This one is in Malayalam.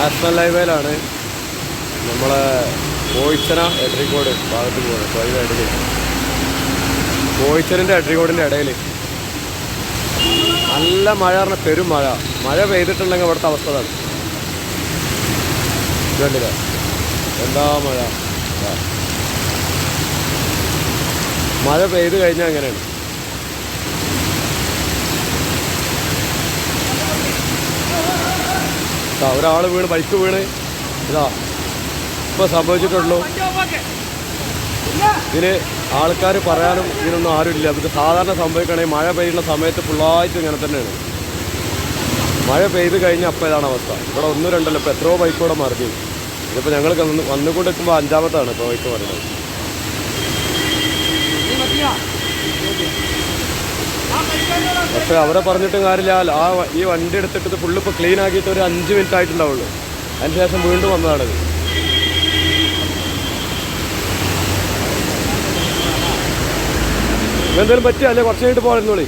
നാഷണൽ ഹൈവേയിലാണ് നമ്മളെ കോയിച്ചന എഡ്രിക്കോട് ഭാഗത്ത് പോകുന്നത്. അതിൻ്റെ ഇടയിൽ കോയിച്ചനിൻ്റെ എഡ്രിക്കോടിൻ്റെ ഇടയിൽ നല്ല മഴ പറഞ്ഞാൽ പെരും മഴ. മഴ പെയ്തിട്ടുണ്ടെങ്കിൽ അവിടുത്തെ അവസ്ഥ അതാണ്. കണ്ടില്ല എന്താ മഴ. മഴ പെയ്ത് കഴിഞ്ഞാൽ അങ്ങനെയാണ്. ഒരാൾ വീണ്, ബൈക്ക് വീണ്. ഇതാ ഇപ്പോൾ സംഭവിച്ചിട്ടുള്ളൂ. ഇതിന് ആൾക്കാർ പറയാനും ഇതിനൊന്നും ആരുമില്ല. ഇത് സാധാരണ സംഭവിക്കുകയാണെങ്കിൽ മഴ പെയ്യുന്ന സമയത്ത് ഫുള്ളായിട്ട് ഇങ്ങനെ തന്നെയാണ്. മഴ പെയ്ത് കഴിഞ്ഞാൽ അപ്പോൾ ഇതാണ് അവസ്ഥ. ഇവിടെ ഒന്നും രണ്ടല്ലോ, ഇപ്പോൾ എത്രയോ ബൈക്കോടെ മറിഞ്ഞു. ഇതിപ്പോൾ ഞങ്ങൾ വന്നുകൊണ്ട് നിൽക്കുമ്പോൾ അഞ്ചാമത്താണ് ഇപ്പോൾ ബൈക്ക് പറയുന്നത്. പക്ഷേ അവരെ പറഞ്ഞിട്ടും കാര്യമില്ല. ഈ വണ്ടി എടുത്തിട്ട് ഫുള്ള് ഇപ്പോൾ ക്ലീൻ ആക്കിയിട്ട് ഒരു 5 മിനിറ്റ് ആയിട്ടുണ്ടാവുള്ളൂ. അതിന് ശേഷം വീണ്ടും വന്നതാണിത്. എന്തെങ്കിലും പറ്റിയല്ലേ? കുറച്ച് കഴിഞ്ഞിട്ട് പോകാറുന്നോളി.